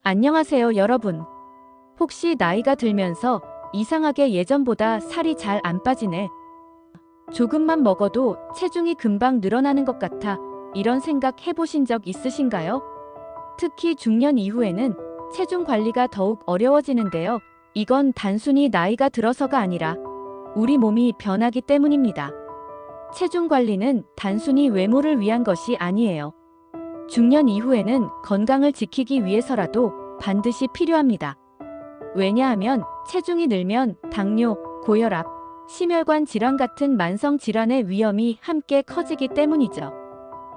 안녕하세요, 여러분. 혹시 나이가 들면서 이상하게 예전보다 살이 잘 안 빠지네. 조금만 먹어도 체중이 금방 늘어나는 것 같아. 이런 생각 해보신 적 있으신가요? 특히 중년 이후에는 체중 관리가 더욱 어려워지는데요. 이건 단순히 나이가 들어서가 아니라 우리 몸이 변하기 때문입니다. 체중 관리는 단순히 외모를 위한 것이 아니에요. 중년 이후에는 건강을 지키기 위해서라도 반드시 필요합니다. 왜냐하면 체중이 늘면 당뇨, 고혈압, 심혈관 질환 같은 만성 질환의 위험이 함께 커지기 때문이죠.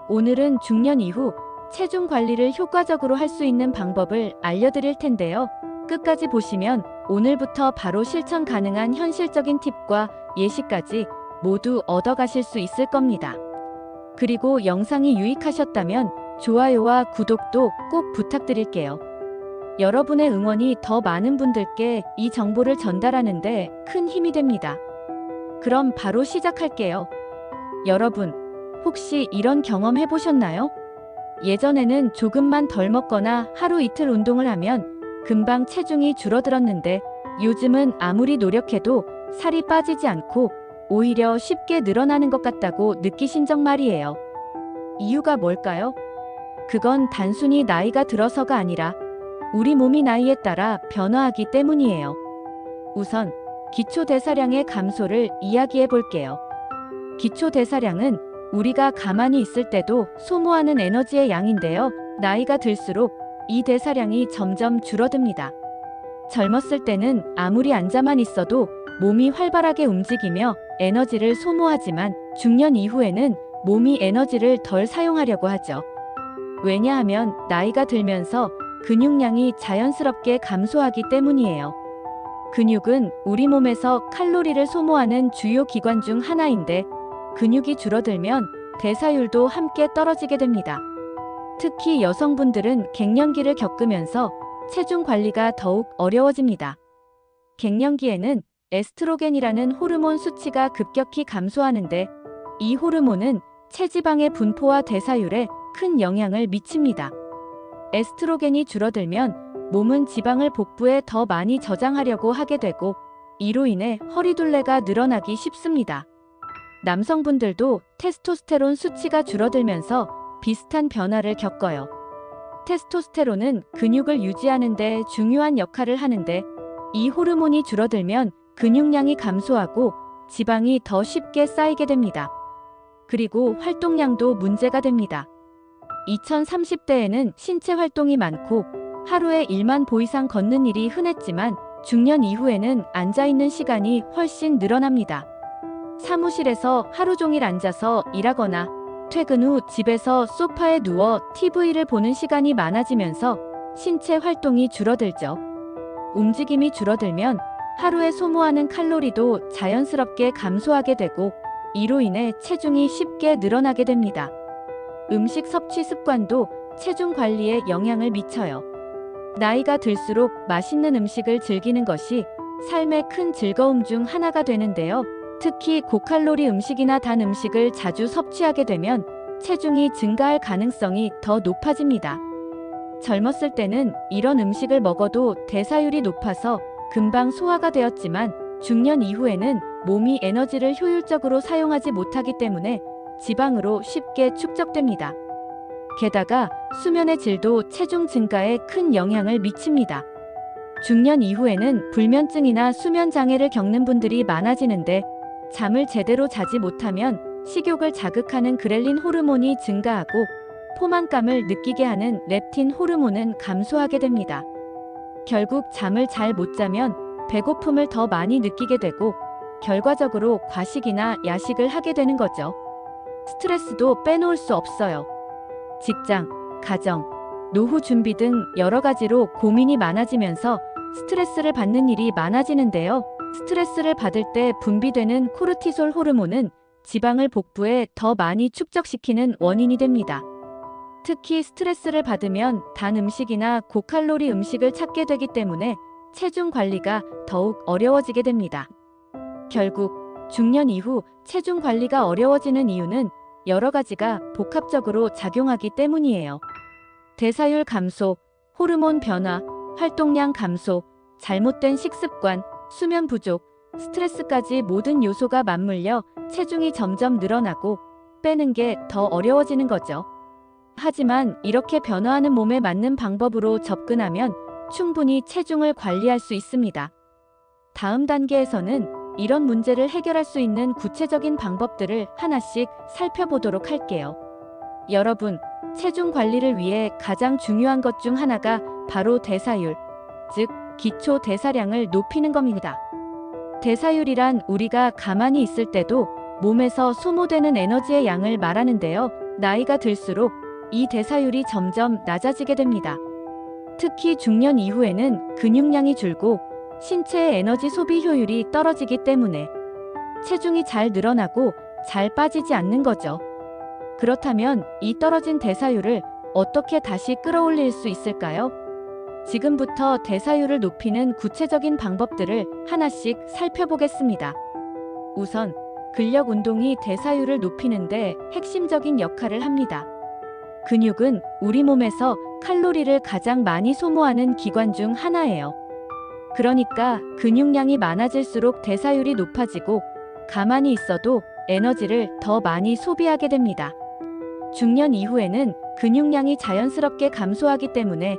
오늘은 중년 이후 체중 관리를 효과적으로 할 수 있는 방법을 알려드릴 텐데요. 끝까지 보시면 오늘부터 바로 실천 가능한 현실적인 팁과 예시까지 모두 얻어가실 수 있을 겁니다. 그리고 영상이 유익하셨다면 좋아요와 구독도 꼭 부탁드릴게요. 여러분의 응원이 더 많은 분들께 이 정보를 전달하는데 큰 힘이 됩니다. 그럼 바로 시작할게요. 여러분, 혹시 이런 경험 해보셨나요? 예전에는 조금만 덜 먹거나 하루 이틀 운동을 하면 금방 체중이 줄어들었는데 요즘은 아무리 노력해도 살이 빠지지 않고 오히려 쉽게 늘어나는 것 같다고 느끼신 적 말이에요. 이유가 뭘까요? 그건 단순히 나이가 들어서가 아니라 우리 몸이 나이에 따라 변화하기 때문이에요. 우선 기초대사량의 감소를 이야기해 볼게요. 기초대사량은 우리가 가만히 있을 때도 소모하는 에너지의 양인데요. 나이가 들수록 이 대사량이 점점 줄어듭니다. 젊었을 때는 아무리 앉아만 있어도 몸이 활발하게 움직이며 에너지를 소모하지만 중년 이후에는 몸이 에너지를 덜 사용하려고 하죠. 왜냐하면 나이가 들면서 근육량이 자연스럽게 감소하기 때문이에요. 근육은 우리 몸에서 칼로리를 소모하는 주요 기관 중 하나인데 근육이 줄어들면 대사율도 함께 떨어지게 됩니다. 특히 여성분들은 갱년기를 겪으면서 체중 관리가 더욱 어려워집니다. 갱년기에는 에스트로겐이라는 호르몬 수치가 급격히 감소하는데 이 호르몬은 체지방의 분포와 대사율에 큰 영향을 미칩니다. 에스트로겐이 줄어들면 몸은 지방을 복부에 더 많이 저장하려고 하게 되고 이로 인해 허리둘레가 늘어나기 쉽습니다. 남성분들도 테스토스테론 수치가 줄어들면서 비슷한 변화를 겪어요. 테스토스테론은 근육을 유지하는 데 중요한 역할을 하는데 이 호르몬이 줄어들면 근육량이 감소하고 지방이 더 쉽게 쌓이게 됩니다. 그리고 활동량도 문제가 됩니다. 2030대에는 신체 활동이 많고 하루에 1만 보 이상 걷는 일이 흔했지만 중년 이후에는 앉아있는 시간이 훨씬 늘어납니다. 사무실에서 하루 종일 앉아서 일하거나 퇴근 후 집에서 소파에 누워 TV를 보는 시간이 많아지면서 신체 활동이 줄어들죠. 움직임이 줄어들면 하루에 소모하는 칼로리도 자연스럽게 감소하게 되고 이로 인해 체중이 쉽게 늘어나게 됩니다. 음식 섭취 습관도 체중 관리에 영향을 미쳐요. 나이가 들수록 맛있는 음식을 즐기는 것이 삶의 큰 즐거움 중 하나가 되는데요. 특히 고칼로리 음식이나 단 음식을 자주 섭취하게 되면 체중이 증가할 가능성이 더 높아집니다. 젊었을 때는 이런 음식을 먹어도 대사율이 높아서 금방 소화가 되었지만 중년 이후에는 몸이 에너지를 효율적으로 사용하지 못하기 때문에 지방으로 쉽게 축적됩니다. 게다가 수면의 질도 체중 증가에 큰 영향을 미칩니다. 중년 이후에는 불면증이나 수면 장애를 겪는 분들이 많아지는데 잠을 제대로 자지 못하면 식욕을 자극하는 그렐린 호르몬이 증가하고 포만감을 느끼게 하는 렙틴 호르몬은 감소하게 됩니다. 결국 잠을 잘 못 자면 배고픔을 더 많이 느끼게 되고 결과적으로 과식이나 야식을 하게 되는 거죠. 스트레스도 빼놓을 수 없어요. 직장, 가정, 노후 준비 등 여러 가지로 고민이 많아지면서 스트레스를 받는 일이 많아지는데요. 스트레스를 받을 때 분비되는 코르티솔 호르몬은 지방을 복부에 더 많이 축적시키는 원인이 됩니다. 특히 스트레스를 받으면 단 음식이나 고칼로리 음식을 찾게 되기 때문에 체중 관리가 더욱 어려워지게 됩니다. 결국 중년 이후 체중 관리가 어려워지는 이유는 여러 가지가 복합적으로 작용하기 때문이에요. 대사율 감소, 호르몬 변화, 활동량 감소, 잘못된 식습관, 수면 부족, 스트레스까지 모든 요소가 맞물려 체중이 점점 늘어나고 빼는 게 더 어려워지는 거죠. 하지만 이렇게 변화하는 몸에 맞는 방법으로 접근하면 충분히 체중을 관리할 수 있습니다. 다음 단계에서는 이런 문제를 해결할 수 있는 구체적인 방법들을 하나씩 살펴보도록 할게요. 여러분, 체중 관리를 위해 가장 중요한 것 중 하나가 바로 대사율, 즉 기초 대사량을 높이는 겁니다. 대사율이란 우리가 가만히 있을 때도 몸에서 소모되는 에너지의 양을 말하는데요. 나이가 들수록 이 대사율이 점점 낮아지게 됩니다. 특히 중년 이후에는 근육량이 줄고 신체의 에너지 소비 효율이 떨어지기 때문에 체중이 잘 늘어나고 잘 빠지지 않는 거죠. 그렇다면 이 떨어진 대사율을 어떻게 다시 끌어올릴 수 있을까요? 지금부터 대사율을 높이는 구체적인 방법들을 하나씩 살펴보겠습니다. 우선 근력 운동이 대사율을 높이는데 핵심적인 역할을 합니다. 근육은 우리 몸에서 칼로리를 가장 많이 소모하는 기관 중 하나예요. 그러니까 근육량이 많아질수록 대사율이 높아지고 가만히 있어도 에너지를 더 많이 소비하게 됩니다. 중년 이후에는 근육량이 자연스럽게 감소하기 때문에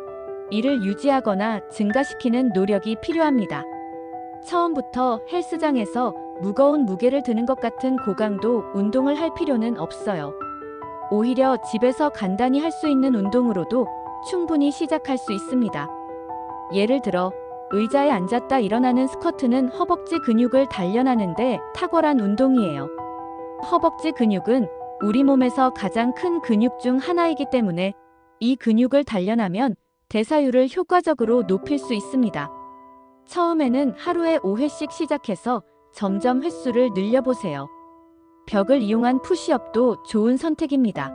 이를 유지하거나 증가시키는 노력이 필요합니다. 처음부터 헬스장에서 무거운 무게를 드는 것 같은 고강도 운동을 할 필요는 없어요. 오히려 집에서 간단히 할 수 있는 운동으로도 충분히 시작할 수 있습니다. 예를 들어 의자에 앉았다 일어나는 스쿼트는 허벅지 근육을 단련하는데 탁월한 운동이에요. 허벅지 근육은 우리 몸에서 가장 큰 근육 중 하나이기 때문에 이 근육을 단련하면 대사율을 효과적으로 높일 수 있습니다. 처음에는 하루에 5회씩 시작해서 점점 횟수를 늘려보세요. 벽을 이용한 푸시업도 좋은 선택입니다.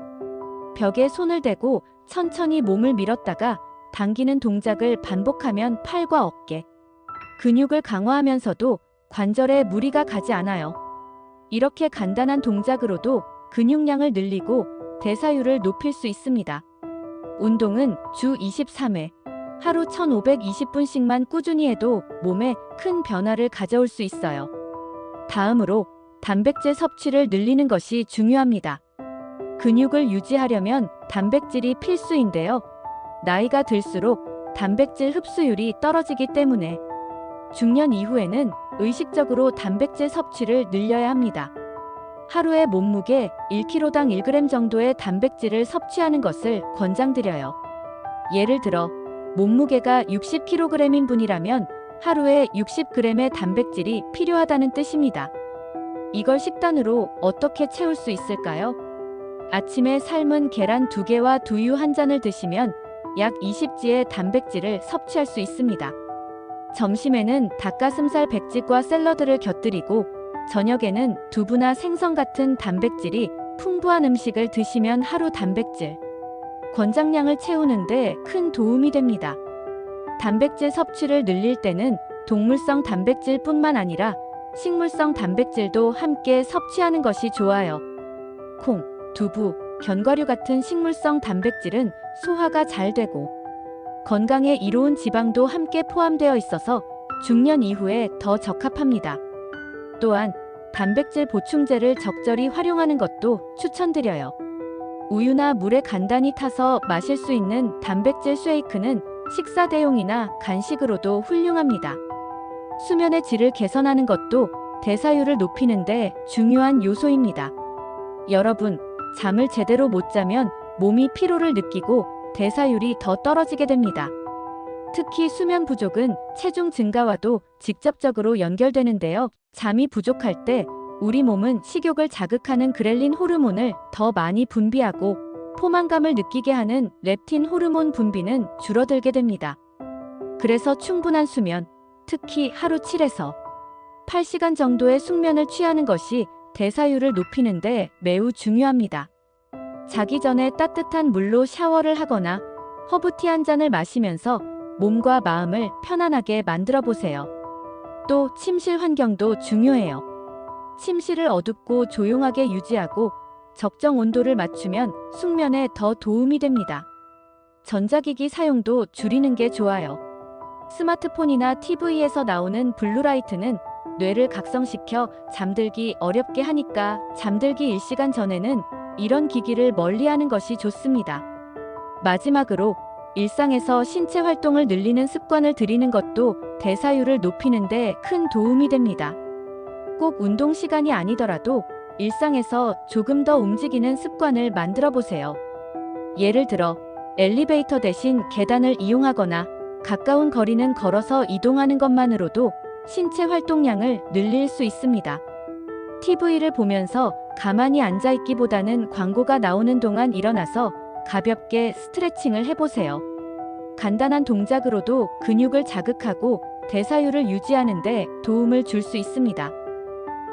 벽에 손을 대고 천천히 몸을 밀었다가 당기는 동작을 반복하면 팔과 어깨, 근육을 강화하면서도 관절에 무리가 가지 않아요. 이렇게 간단한 동작으로도 근육량을 늘리고 대사율을 높일 수 있습니다. 운동은 주 23회, 하루 1520분씩만 꾸준히 해도 몸에 큰 변화를 가져올 수 있어요. 다음으로 단백질 섭취를 늘리는 것이 중요합니다. 근육을 유지하려면 단백질이 필수인데요. 나이가 들수록 단백질 흡수율이 떨어지기 때문에 중년 이후에는 의식적으로 단백질 섭취를 늘려야 합니다. 하루에 몸무게 1kg당 1g 정도의 단백질을 섭취하는 것을 권장드려요. 예를 들어 몸무게가 60kg인 분이라면 하루에 60g의 단백질이 필요하다는 뜻입니다. 이걸 식단으로 어떻게 채울 수 있을까요? 아침에 삶은 계란 2개와 두유 1잔을 드시면 약 20g의 단백질을 섭취할 수 있습니다. 점심에는 닭가슴살 백직과 샐러드를 곁들이고 저녁에는 두부나 생선 같은 단백질이 풍부한 음식을 드시면 하루 단백질 권장량을 채우는데 큰 도움이 됩니다. 단백질 섭취를 늘릴 때는 동물성 단백질뿐만 아니라 식물성 단백질도 함께 섭취하는 것이 좋아요. 콩, 두부, 견과류 같은 식물성 단백질은 소화가 잘 되고 건강에 이로운 지방도 함께 포함되어 있어서 중년 이후에 더 적합합니다. 또한 단백질 보충제를 적절히 활용하는 것도 추천드려요. 우유나 물에 간단히 타서 마실 수 있는 단백질 쉐이크는 식사 대용이나 간식으로도 훌륭합니다. 수면의 질을 개선하는 것도 대사율을 높이는 데 중요한 요소입니다. 여러분, 잠을 제대로 못 자면 몸이 피로를 느끼고 대사율이 더 떨어지게 됩니다. 특히 수면 부족은 체중 증가와도 직접적으로 연결되는데요. 잠이 부족할 때 우리 몸은 식욕을 자극하는 그렐린 호르몬을 더 많이 분비하고 포만감을 느끼게 하는 렙틴 호르몬 분비는 줄어들게 됩니다. 그래서 충분한 수면, 특히 하루 7에서 8시간 정도의 숙면을 취하는 것이 대사율을 높이는데 매우 중요합니다. 자기 전에 따뜻한 물로 샤워를 하거나 허브티 한 잔을 마시면서 몸과 마음을 편안하게 만들어 보세요. 또 침실 환경도 중요해요. 침실을 어둡고 조용하게 유지하고 적정 온도를 맞추면 숙면에 더 도움이 됩니다. 전자기기 사용도 줄이는 게 좋아요. 스마트폰이나 TV에서 나오는 블루라이트는 뇌를 각성시켜 잠들기 어렵게 하니까 잠들기 1시간 전에는 이런 기기를 멀리하는 것이 좋습니다. 마지막으로 일상에서 신체 활동을 늘리는 습관을 들이는 것도 대사율을 높이는 데 큰 도움이 됩니다. 꼭 운동 시간이 아니더라도 일상에서 조금 더 움직이는 습관을 만들어 보세요. 예를 들어 엘리베이터 대신 계단을 이용하거나 가까운 거리는 걸어서 이동하는 것만으로도 신체 활동량을 늘릴 수 있습니다. TV를 보면서 가만히 앉아있기보다는 광고가 나오는 동안 일어나서 가볍게 스트레칭을 해보세요. 간단한 동작으로도 근육을 자극하고 대사율을 유지하는 데 도움을 줄 수 있습니다.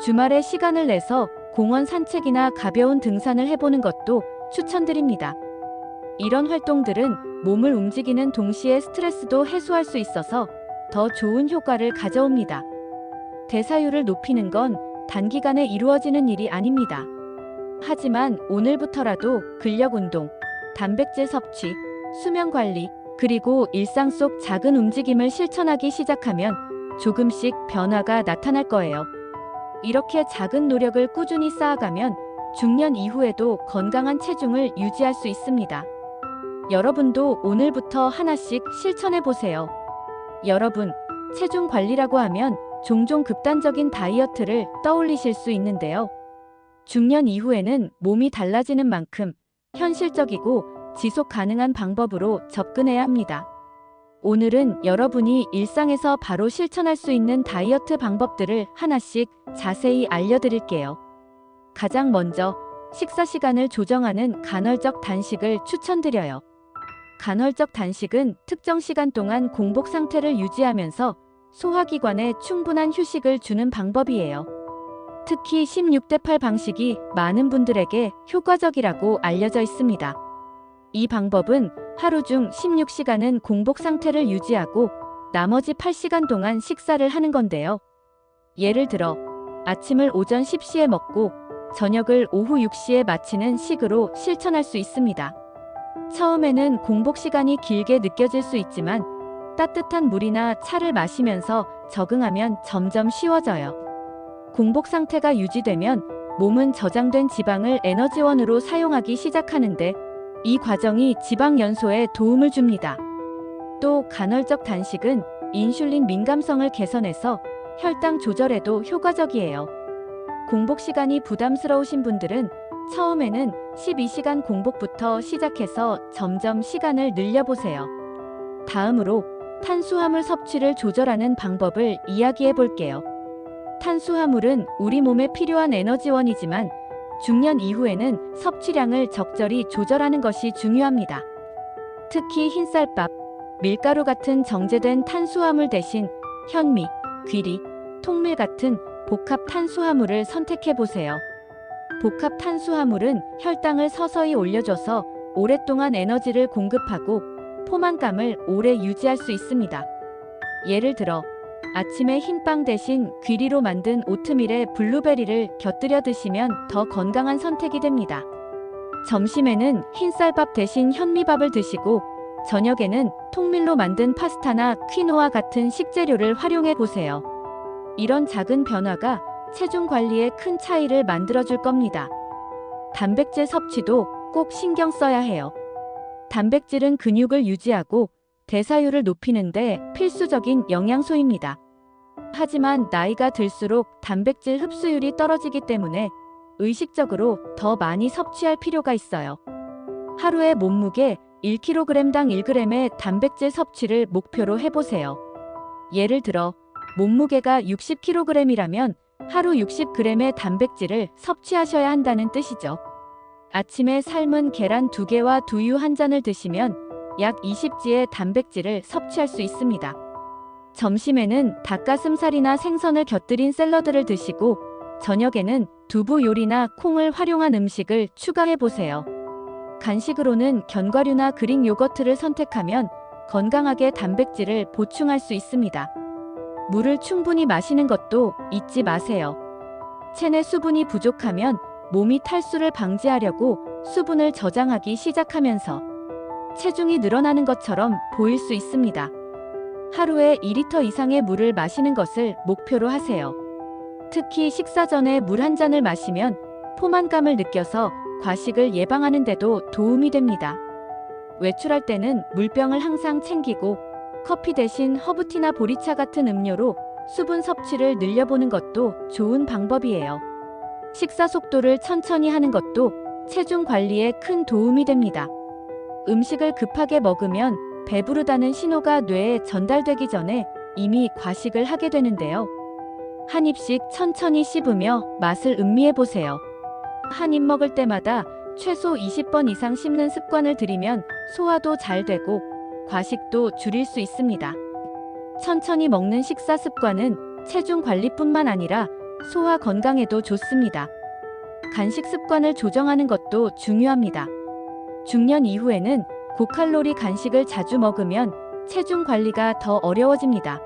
주말에 시간을 내서 공원 산책이나 가벼운 등산을 해보는 것도 추천드립니다. 이런 활동들은 몸을 움직이는 동시에 스트레스도 해소할 수 있어서 더 좋은 효과를 가져옵니다. 대사율을 높이는 건 단기간에 이루어지는 일이 아닙니다. 하지만 오늘부터라도 근력 운동, 단백질 섭취, 수면 관리, 그리고 일상 속 작은 움직임을 실천하기 시작하면 조금씩 변화가 나타날 거예요. 이렇게 작은 노력을 꾸준히 쌓아가면 중년 이후에도 건강한 체중을 유지할 수 있습니다. 여러분도 오늘부터 하나씩 실천해 보세요. 여러분, 체중 관리라고 하면 종종 극단적인 다이어트를 떠올리실 수 있는데요. 중년 이후에는 몸이 달라지는 만큼 현실적이고 지속 가능한 방법으로 접근해야 합니다. 오늘은 여러분이 일상에서 바로 실천할 수 있는 다이어트 방법들을 하나씩 자세히 알려드릴게요. 가장 먼저 식사 시간을 조정하는 간헐적 단식을 추천드려요. 간헐적 단식은 특정 시간 동안 공복 상태를 유지하면서 소화기관에 충분한 휴식을 주는 방법이에요. 특히 16대8 방식이 많은 분들에게 효과적이라고 알려져 있습니다. 이 방법은 하루 중 16시간은 공복 상태를 유지하고 나머지 8시간 동안 식사를 하는 건데요. 예를 들어 아침을 오전 10시에 먹고 저녁을 오후 6시에 마치는 식으로 실천할 수 있습니다. 처음에는 공복 시간이 길게 느껴질 수 있지만 따뜻한 물이나 차를 마시면서 적응하면 점점 쉬워져요. 공복 상태가 유지되면 몸은 저장된 지방을 에너지원으로 사용하기 시작하는데 이 과정이 지방 연소에 도움을 줍니다. 또 간헐적 단식은 인슐린 민감성을 개선해서 혈당 조절에도 효과적이에요. 공복 시간이 부담스러우신 분들은 처음에는 12시간 공복부터 시작해서 점점 시간을 늘려보세요. 다음으로 탄수화물 섭취를 조절하는 방법을 이야기해 볼게요. 탄수화물은 우리 몸에 필요한 에너지원이지만 중년 이후에는 섭취량을 적절히 조절하는 것이 중요합니다. 특히 흰쌀밥, 밀가루 같은 정제된 탄수화물 대신 현미, 귀리, 통밀 같은 복합 탄수화물을 선택해 보세요. 복합 탄수화물은 혈당을 서서히 올려줘서 오랫동안 에너지를 공급하고 포만감을 오래 유지할 수 있습니다. 예를 들어 아침에 흰빵 대신 귀리로 만든 오트밀에 블루베리를 곁들여 드시면 더 건강한 선택이 됩니다. 점심에는 흰쌀밥 대신 현미밥을 드시고 저녁에는 통밀로 만든 파스타나 퀴노아 같은 식재료를 활용해 보세요. 이런 작은 변화가 체중 관리에 큰 차이를 만들어줄 겁니다. 단백질 섭취도 꼭 신경 써야 해요. 단백질은 근육을 유지하고 대사율을 높이는데 필수적인 영양소입니다. 하지만 나이가 들수록 단백질 흡수율이 떨어지기 때문에 의식적으로 더 많이 섭취할 필요가 있어요. 하루에 몸무게 1kg당 1g의 단백질 섭취를 목표로 해보세요. 예를 들어 몸무게가 60kg이라면 하루 60g의 단백질을 섭취하셔야 한다는 뜻이죠. 아침에 삶은 계란 2개와 두유 1잔을 드시면 약 20g의 단백질을 섭취할 수 있습니다. 점심에는 닭가슴살이나 생선을 곁들인 샐러드를 드시고 저녁에는 두부 요리나 콩을 활용한 음식을 추가해 보세요. 간식으로는 견과류나 그릭 요거트를 선택하면 건강하게 단백질을 보충할 수 있습니다. 물을 충분히 마시는 것도 잊지 마세요. 체내 수분이 부족하면 몸이 탈수를 방지하려고 수분을 저장하기 시작하면서 체중이 늘어나는 것처럼 보일 수 있습니다. 하루에 2리터 이상의 물을 마시는 것을 목표로 하세요. 특히 식사 전에 물 한 잔을 마시면 포만감을 느껴서 과식을 예방하는 데도 도움이 됩니다. 외출할 때는 물병을 항상 챙기고 커피 대신 허브티나 보리차 같은 음료로 수분 섭취를 늘려보는 것도 좋은 방법이에요. 식사 속도를 천천히 하는 것도 체중 관리에 큰 도움이 됩니다. 음식을 급하게 먹으면 배부르다는 신호가 뇌에 전달되기 전에 이미 과식을 하게 되는데요. 한 입씩 천천히 씹으며 맛을 음미해 보세요. 한 입 먹을 때마다 최소 20번 이상 씹는 습관을 들이면 소화도 잘 되고 과식도 줄일 수 있습니다. 천천히 먹는 식사 습관은 체중 관리뿐만 아니라 소화 건강에도 좋습니다. 간식 습관을 조정하는 것도 중요합니다. 중년 이후에는 고칼로리 간식을 자주 먹으면 체중 관리가 더 어려워집니다.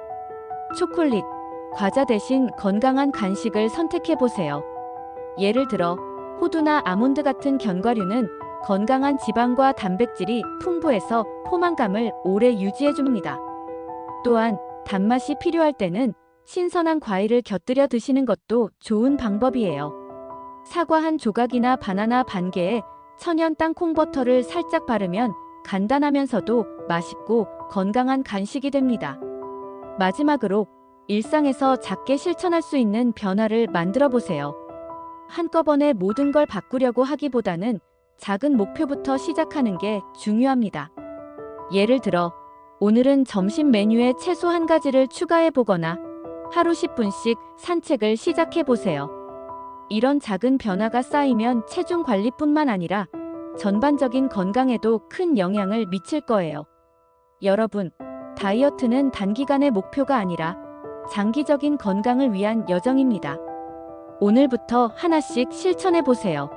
초콜릿, 과자 대신 건강한 간식을 선택해 보세요. 예를 들어 호두나 아몬드 같은 견과류는 건강한 지방과 단백질이 풍부해서 포만감을 오래 유지해 줍니다. 또한 단맛이 필요할 때는 신선한 과일을 곁들여 드시는 것도 좋은 방법이에요. 사과 한 조각이나 바나나 반 개에 천연 땅콩버터를 살짝 바르면 간단하면서도 맛있고 건강한 간식이 됩니다. 마지막으로 일상에서 작게 실천할 수 있는 변화를 만들어 보세요. 한꺼번에 모든 걸 바꾸려고 하기보다는 작은 목표부터 시작하는 게 중요합니다. 예를 들어 오늘은 점심 메뉴에 채소 한 가지를 추가해 보거나 하루 10분씩 산책을 시작해 보세요. 이런 작은 변화가 쌓이면 체중 관리뿐만 아니라 전반적인 건강에도 큰 영향을 미칠 거예요. 여러분, 다이어트는 단기간의 목표가 아니라 장기적인 건강을 위한 여정입니다. 오늘부터 하나씩 실천해 보세요.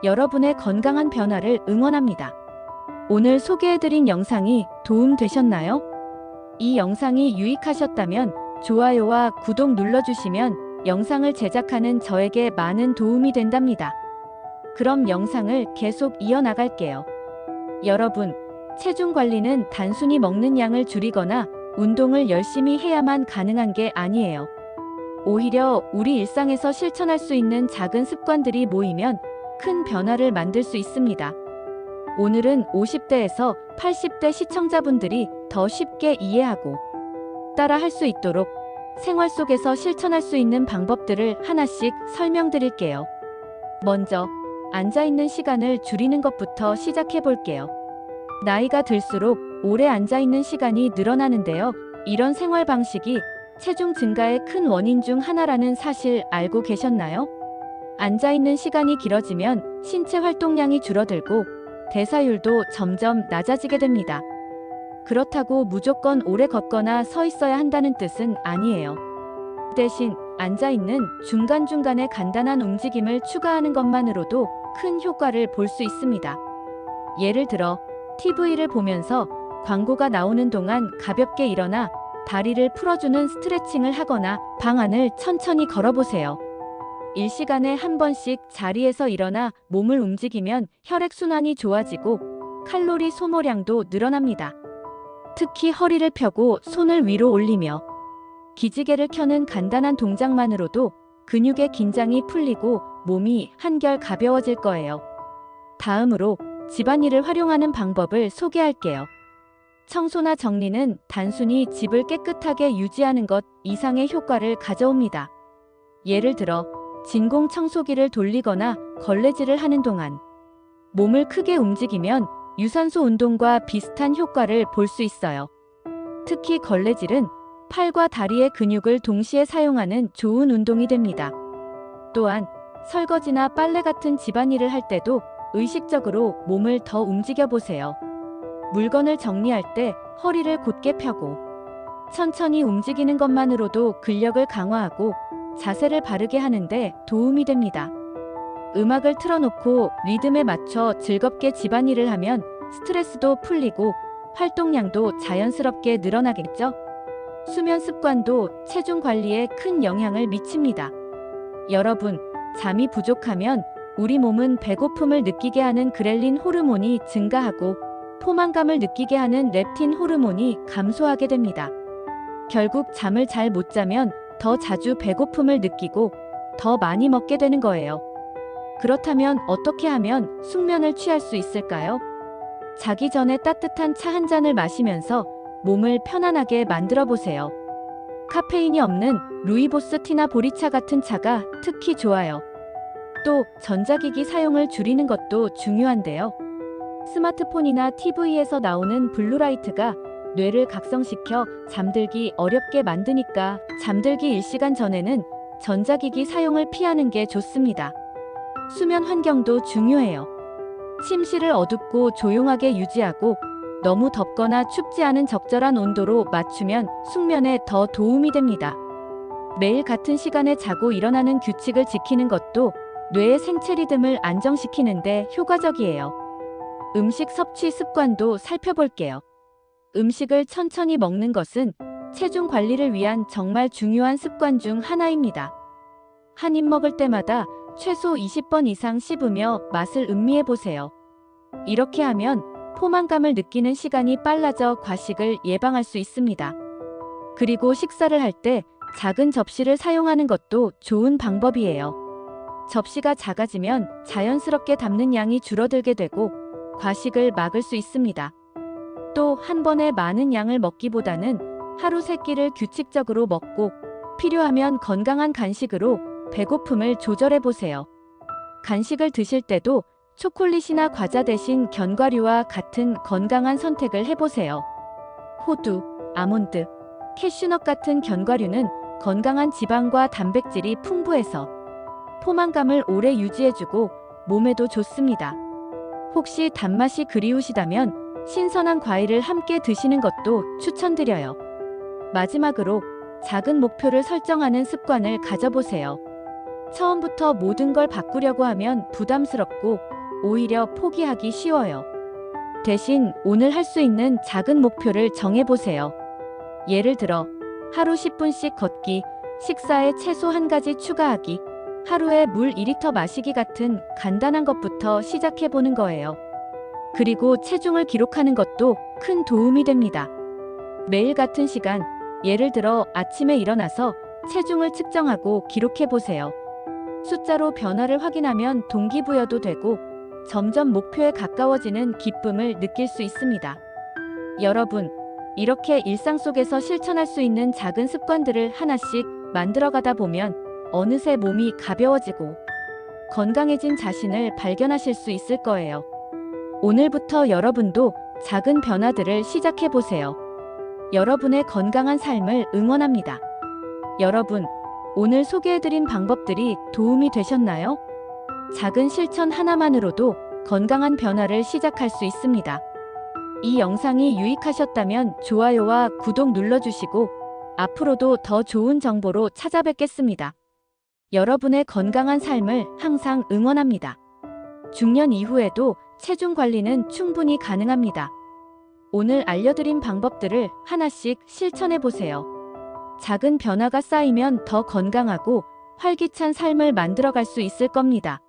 여러분의 건강한 변화를 응원합니다. 오늘 소개해드린 영상이 도움되셨나요? 이 영상이 유익하셨다면 좋아요와 구독 눌러주시면 영상을 제작하는 저에게 많은 도움이 된답니다. 그럼 영상을 계속 이어나갈게요. 여러분, 체중 관리는 단순히 먹는 양을 줄이거나 운동을 열심히 해야만 가능한 게 아니에요. 오히려 우리 일상에서 실천할 수 있는 작은 습관들이 모이면 큰 변화를 만들 수 있습니다. 오늘은 50대에서 80대 시청자분들이 더 쉽게 이해하고 따라 할 수 있도록 생활 속에서 실천할 수 있는 방법들을 하나씩 설명드릴게요. 먼저 앉아있는 시간을 줄이는 것부터 시작해 볼게요. 나이가 들수록 오래 앉아있는 시간이 늘어나는데요. 이런 생활 방식이 체중 증가의 큰 원인 중 하나라는 사실 알고 계셨나요? 앉아있는 시간이 길어지면 신체 활동량이 줄어들고 대사율도 점점 낮아지게 됩니다. 그렇다고 무조건 오래 걷거나 서 있어야 한다는 뜻은 아니에요. 대신 앉아있는 중간중간에 간단한 움직임을 추가하는 것만으로도 큰 효과를 볼 수 있습니다. 예를 들어 TV를 보면서 광고가 나오는 동안 가볍게 일어나 다리를 풀어주는 스트레칭을 하거나 방 안을 천천히 걸어보세요. 일시간에 한 번씩 자리에서 일어나 몸을 움직이면 혈액순환이 좋아지고 칼로리 소모량도 늘어납니다. 특히 허리를 펴고 손을 위로 올리며 기지개를 켜는 간단한 동작만으로도 근육의 긴장이 풀리고 몸이 한결 가벼워질 거예요. 다음으로 집안일을 활용하는 방법을 소개할게요. 청소나 정리는 단순히 집을 깨끗하게 유지하는 것 이상의 효과를 가져옵니다. 예를 들어 진공 청소기를 돌리거나 걸레질을 하는 동안 몸을 크게 움직이면 유산소 운동과 비슷한 효과를 볼 수 있어요. 특히 걸레질은 팔과 다리의 근육을 동시에 사용하는 좋은 운동이 됩니다. 또한 설거지나 빨래 같은 집안일을 할 때도 의식적으로 몸을 더 움직여 보세요. 물건을 정리할 때 허리를 곧게 펴고 천천히 움직이는 것만으로도 근력을 강화하고 자세를 바르게 하는데 도움이 됩니다. 음악을 틀어놓고 리듬에 맞춰 즐겁게 집안일을 하면 스트레스도 풀리고 활동량도 자연스럽게 늘어나겠죠? 수면 습관도 체중 관리에 큰 영향을 미칩니다. 여러분, 잠이 부족하면 우리 몸은 배고픔을 느끼게 하는 그렐린 호르몬이 증가하고 포만감을 느끼게 하는 렙틴 호르몬이 감소하게 됩니다. 결국 잠을 잘 못 자면 더 자주 배고픔을 느끼고 더 많이 먹게 되는 거예요. 그렇다면 어떻게 하면 숙면을 취할 수 있을까요? 자기 전에 따뜻한 차 한 잔을 마시면서 몸을 편안하게 만들어 보세요. 카페인이 없는 루이보스 티나 보리차 같은 차가 특히 좋아요. 또 전자기기 사용을 줄이는 것도 중요한데요. 스마트폰이나 TV에서 나오는 블루라이트가 뇌를 각성시켜 잠들기 어렵게 만드니까 잠들기 1시간 전에는 전자기기 사용을 피하는 게 좋습니다. 수면 환경도 중요해요. 침실을 어둡고 조용하게 유지하고 너무 덥거나 춥지 않은 적절한 온도로 맞추면 숙면에 더 도움이 됩니다. 매일 같은 시간에 자고 일어나는 규칙을 지키는 것도 뇌의 생체 리듬을 안정시키는 데 효과적이에요. 음식 섭취 습관도 살펴볼게요. 음식을 천천히 먹는 것은 체중 관리를 위한 정말 중요한 습관 중 하나입니다. 한 입 먹을 때마다 최소 20번 이상 씹으며 맛을 음미해 보세요. 이렇게 하면 포만감을 느끼는 시간이 빨라져 과식을 예방할 수 있습니다. 그리고 식사를 할 때 작은 접시를 사용하는 것도 좋은 방법이에요. 접시가 작아지면 자연스럽게 담는 양이 줄어들게 되고 과식을 막을 수 있습니다. 또 한 번에 많은 양을 먹기보다는 하루 3끼를 규칙적으로 먹고 필요하면 건강한 간식으로 배고픔을 조절해 보세요. 간식을 드실 때도 초콜릿이나 과자 대신 견과류와 같은 건강한 선택을 해보세요. 호두, 아몬드, 캐슈넛 같은 견과류는 건강한 지방과 단백질이 풍부해서 포만감을 오래 유지해주고 몸에도 좋습니다. 혹시 단맛이 그리우시다면 신선한 과일을 함께 드시는 것도 추천드려요. 마지막으로 작은 목표를 설정하는 습관을 가져보세요. 처음부터 모든 걸 바꾸려고 하면 부담스럽고 오히려 포기하기 쉬워요. 대신 오늘 할 수 있는 작은 목표를 정해보세요. 예를 들어 하루 10분씩 걷기, 식사에 채소 1가지 추가하기, 하루에 물 2리터 마시기 같은 간단한 것부터 시작해보는 거예요. 그리고 체중을 기록하는 것도 큰 도움이 됩니다. 매일 같은 시간, 예를 들어 아침에 일어나서 체중을 측정하고 기록해보세요. 숫자로 변화를 확인하면 동기부여도 되고 점점 목표에 가까워지는 기쁨을 느낄 수 있습니다. 여러분, 이렇게 일상 속에서 실천할 수 있는 작은 습관들을 하나씩 만들어가다 보면 어느새 몸이 가벼워지고 건강해진 자신을 발견하실 수 있을 거예요. 오늘부터 여러분도 작은 변화들을 시작해보세요. 여러분의 건강한 삶을 응원합니다. 여러분, 오늘 소개해드린 방법들이 도움이 되셨나요? 작은 실천 하나만으로도 건강한 변화를 시작할 수 있습니다. 이 영상이 유익하셨다면 좋아요와 구독 눌러주시고 앞으로도 더 좋은 정보로 찾아뵙겠습니다. 여러분의 건강한 삶을 항상 응원합니다. 중년 이후에도 체중 관리는 충분히 가능합니다. 오늘 알려드린 방법들을 하나씩 실천해보세요. 작은 변화가 쌓이면 더 건강하고 활기찬 삶을 만들어갈 수 있을 겁니다.